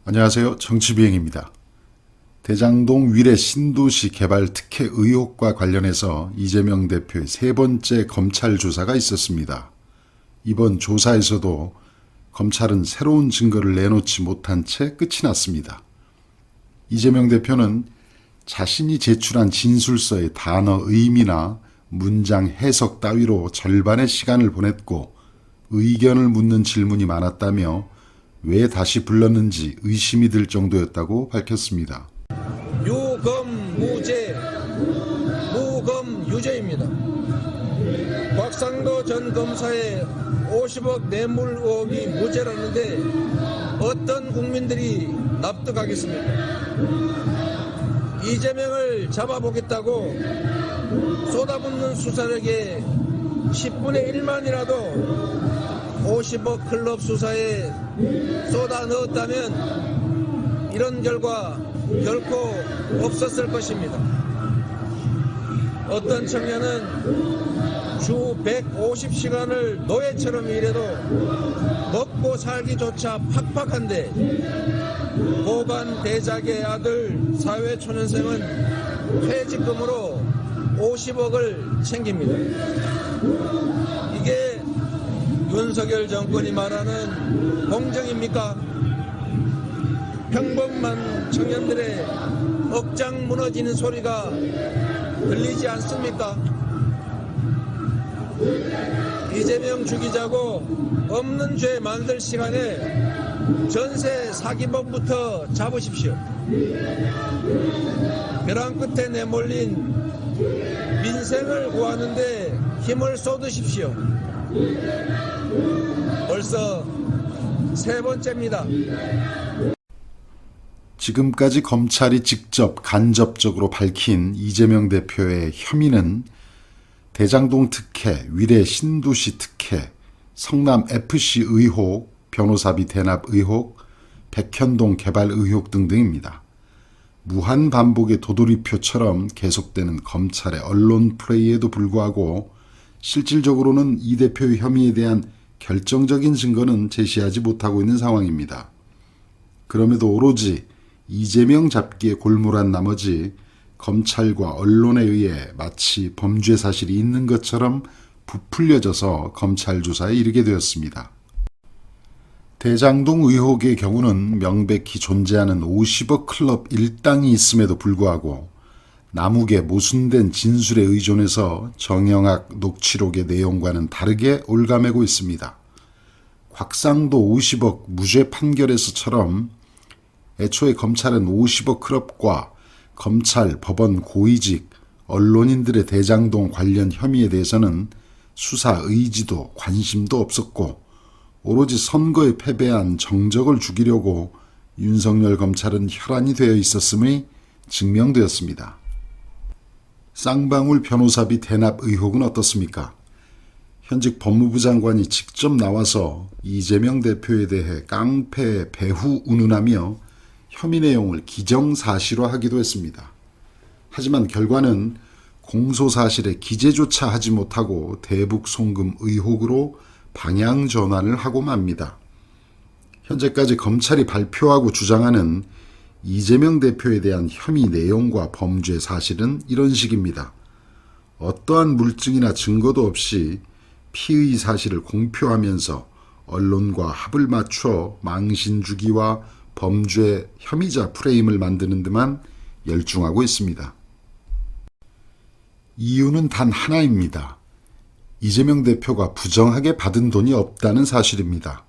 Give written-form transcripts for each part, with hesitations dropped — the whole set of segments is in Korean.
안녕하세요. 정치비행입니다. 대장동 위례 신도시 개발 특혜 의혹과 관련해서 이재명 대표의 세 번째 검찰 조사가 있었습니다. 이번 조사에서도 검찰은 새로운 증거를 내놓지 못한 채 끝이 났습니다. 이재명 대표는 자신이 제출한 진술서의 단어 의미나 문장 해석 따위로 절반의 시간을 보냈고 의견을 묻는 질문이 많았다며 왜 다시 불렀는지 의심이 들 정도였다고 밝혔습니다. 유검무죄, 무검유죄입니다. 곽상도 전 검사의 50억 뇌물 의혹이 무죄라는데 어떤 국민들이 납득하겠습니까? 이재명을 잡아보겠다고 쏟아붓는 수사력에 10분의 1만이라도 50억 클럽 수사에 쏟아 넣었다면 이런 결과 결코 없었을 것입니다. 어떤 청년은 주 150시간을 노예처럼 일해도 먹고 살기조차 팍팍한데 고관 대작의 아들 사회초년생은 퇴직금으로 50억을 챙깁니다. 이게 윤석열 정권이 말하는 공정입니까? 평범한 청년들의 억장 무너지는 소리가 들리지 않습니까? 이재명 죽이자고 없는 죄 만들 시간에 전세 사기범부터 잡으십시오. 벼랑 끝에 내몰린 민생을 구하는데 힘을 쏟으십시오. 벌써 세 번째입니다. 지금까지 검찰이 직접 간접적으로 밝힌 이재명 대표의 혐의는 대장동 특혜, 위례 신도시 특혜, 성남 FC 의혹, 변호사비 대납 의혹, 백현동 개발 의혹 등등입니다. 무한 반복의 도돌이표처럼 계속되는 검찰의 언론 플레이에도 불구하고 실질적으로는 이 대표의 혐의에 대한 결정적인 증거는 제시하지 못하고 있는 상황입니다. 그럼에도 오로지 이재명 잡기에 골몰한 나머지 검찰과 언론에 의해 마치 범죄 사실이 있는 것처럼 부풀려져서 검찰 조사에 이르게 되었습니다. 대장동 의혹의 경우는 명백히 존재하는 50억 클럽 일당이 있음에도 불구하고 남욱의 모순된 진술에 의존해서 정영학 녹취록의 내용과는 다르게 올가매고 있습니다. 곽상도 50억 무죄 판결에서처럼 애초에 검찰은 50억 클럽과 검찰, 법원 고위직, 언론인들의 대장동 관련 혐의에 대해서는 수사 의지도 관심도 없었고 오로지 선거에 패배한 정적을 죽이려고 윤석열 검찰은 혈안이 되어 있었음이 증명되었습니다. 쌍방울 변호사비 대납 의혹은 어떻습니까? 현직 법무부 장관이 직접 나와서 이재명 대표에 대해 깡패 배후 운운하며 혐의 내용을 기정사실화하기도 했습니다. 하지만 결과는 공소사실에 기재조차 하지 못하고 대북 송금 의혹으로 방향 전환을 하고 맙니다. 현재까지 검찰이 발표하고 주장하는 이재명 대표에 대한 혐의 내용과 범죄 사실은 이런 식입니다. 어떠한 물증이나 증거도 없이 피의 사실을 공표하면서 언론과 합을 맞춰 망신주기와 범죄 혐의자 프레임을 만드는 데만 열중하고 있습니다. 이유는 단 하나입니다. 이재명 대표가 부정하게 받은 돈이 없다는 사실입니다.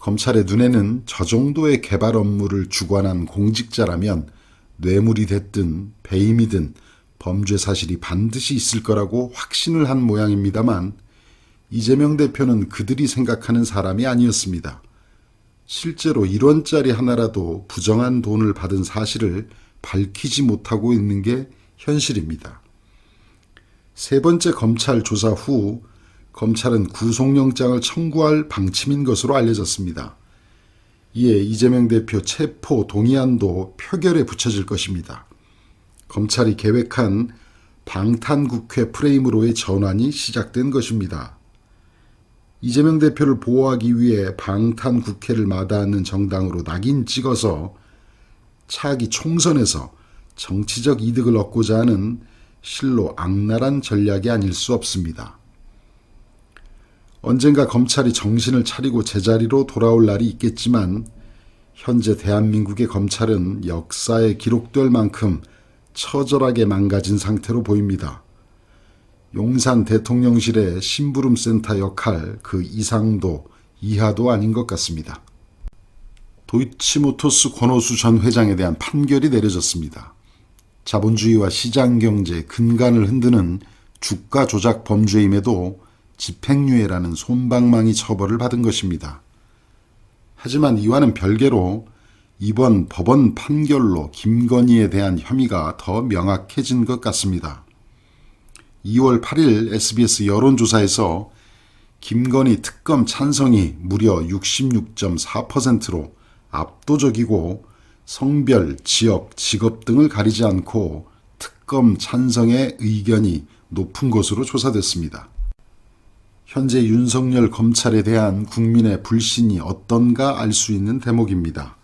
검찰의 눈에는 저 정도의 개발 업무를 주관한 공직자라면 뇌물이 됐든 배임이든 범죄 사실이 반드시 있을 거라고 확신을 한 모양입니다만 이재명 대표는 그들이 생각하는 사람이 아니었습니다. 실제로 1원짜리 하나라도 부정한 돈을 받은 사실을 밝히지 못하고 있는 게 현실입니다. 세 번째 검찰 조사 후 검찰은 구속영장을 청구할 방침인 것으로 알려졌습니다. 이에 이재명 대표 체포 동의안도 표결에 붙여질 것입니다. 검찰이 계획한 방탄국회 프레임으로의 전환이 시작된 것입니다. 이재명 대표를 보호하기 위해 방탄 국회를 마다하는 정당으로 낙인 찍어서 차기 총선에서 정치적 이득을 얻고자 하는 실로 악랄한 전략이 아닐 수 없습니다. 언젠가 검찰이 정신을 차리고 제자리로 돌아올 날이 있겠지만 현재 대한민국의 검찰은 역사에 기록될 만큼 처절하게 망가진 상태로 보입니다. 용산 대통령실의 심부름센터 역할 그 이상도 이하도 아닌 것 같습니다. 도이치모터스 권오수 전 회장에 대한 판결이 내려졌습니다. 자본주의와 시장경제의 근간을 흔드는 주가 조작 범죄임에도 집행유예라는 솜방망이 처벌을 받은 것입니다. 하지만 이와는 별개로 이번 법원 판결로 김건희에 대한 혐의가 더 명확해진 것 같습니다. 2월 8일 SBS 여론조사에서 김건희 특검 찬성이 무려 66.4%로 압도적이고 성별, 지역, 직업 등을 가리지 않고 특검 찬성의 의견이 높은 것으로 조사됐습니다. 현재 윤석열 검찰에 대한 국민의 불신이 어떤가 알 수 있는 대목입니다.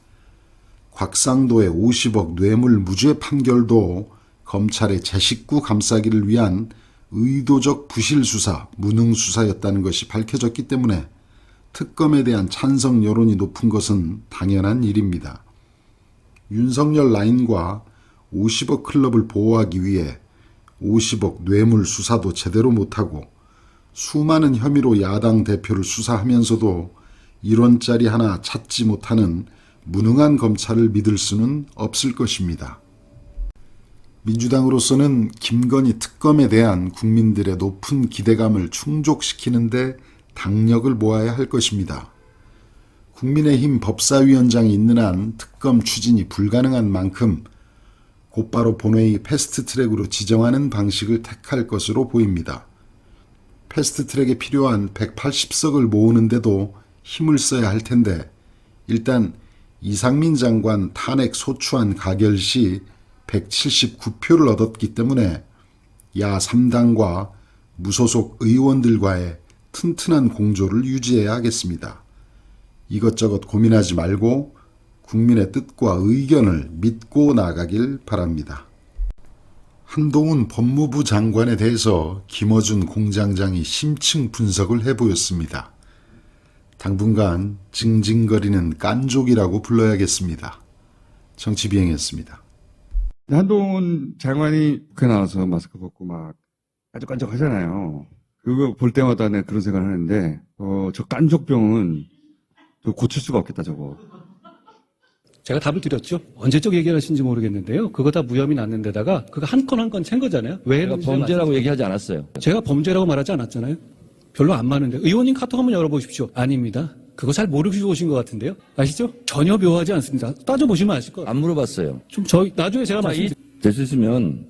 곽상도의 50억 뇌물 무죄 판결도 검찰의 제 식구 감싸기를 위한 의도적 부실 수사, 무능 수사였다는 것이 밝혀졌기 때문에 특검에 대한 찬성 여론이 높은 것은 당연한 일입니다. 윤석열 라인과 50억 클럽을 보호하기 위해 50억 뇌물 수사도 제대로 못하고 수많은 혐의로 야당 대표를 수사하면서도 1원짜리 하나 찾지 못하는 무능한 검찰을 믿을 수는 없을 것입니다. 민주당으로서는 김건희 특검에 대한 국민들의 높은 기대감을 충족시키는데 당력을 모아야 할 것입니다. 국민의힘 법사위원장이 있는 한 특검 추진이 불가능한 만큼 곧바로 본회의 패스트트랙으로 지정하는 방식을 택할 것으로 보입니다. 패스트트랙에 필요한 180석을 모으는데도 힘을 써야 할 텐데 일단 이상민 장관 탄핵 소추안 가결 시 179표를 얻었기 때문에 야 3당과 무소속 의원들과의 튼튼한 공조를 유지해야 하겠습니다. 이것저것 고민하지 말고 국민의 뜻과 의견을 믿고 나가길 바랍니다. 한동훈 법무부 장관에 대해서 김어준 공장장이 심층 분석을 해보였습니다. 당분간 징징거리는 깐족이라고 불러야겠습니다. 정치비행이었습니다. 한동훈 장관이 국회 나와서 마스크 벗고 막 깐족깐족 하잖아요. 그거 볼 때마다 내가 그런 생각을 하는데, 저 깐족병은 저 고칠 수가 없겠다, 저거. 제가 답을 드렸죠. 언제적 얘기를 하신지 모르겠는데요. 그거 다 무혐의 났는 데다가 그거 한 건 한 건 챈 거잖아요. 왜 제가 범죄라고 얘기하지 않았어요. 제가 범죄라고 말하지 않았잖아요. 별로 안 많은데. 의원님 카톡 한번 열어보십시오. 아닙니다. 그거 잘 모르시고 오신 것 같은데요. 아시죠? 전혀 묘하지 않습니다. 따져보시면 아실 것 같아요. 안 물어봤어요. 좀 나중에 제가 말씀드릴게요. 될 수 있으면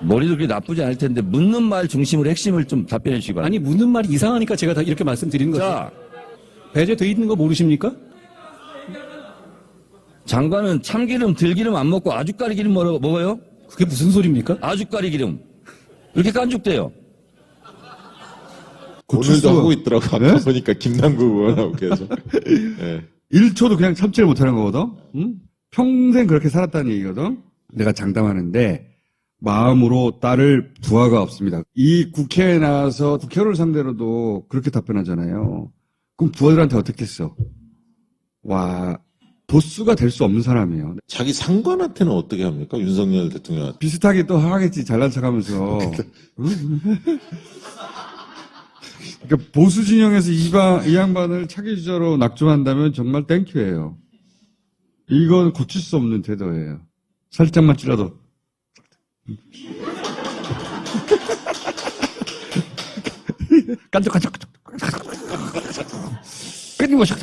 머리도 그렇게 나쁘지 않을 텐데 묻는 말 중심으로 핵심을 좀 답변해 주시기 바랍니다. 아니, 묻는 말이 이상하니까 제가 다 이렇게 말씀드리는 거죠. 자, 배제돼 있는 거 모르십니까? 장관은 참기름, 들기름 안 먹고 아주까리 기름 먹어요? 그게 무슨 소리입니까? 아주까리 기름. 이렇게 깐죽대요. 오늘도 하고 있더라고. 아까 네? 보니까 김남국 의원하고 계속. 네. 1초도 그냥 참지를 못하는 거거든? 응? 평생 그렇게 살았다는 얘기거든? 내가 장담하는데, 마음으로 딸을 부하가 없습니다. 이 국회에 나와서 국회의원을 상대로도 그렇게 답변하잖아요. 그럼 부하들한테 어떻게 했어? 와, 보스가 될 수 없는 사람이에요. 자기 상관한테는 어떻게 합니까? 윤석열 대통령한테. 비슷하게 또 하겠지, 잘난 척 하면서. 그러니까 보수 진영에서 이 양반을 차기 주자로 낙점한다면 정말 땡큐예요. 이건 고칠 수 없는 태도예요. 살짝만 찔러도. 깐족깐족. 끊임없이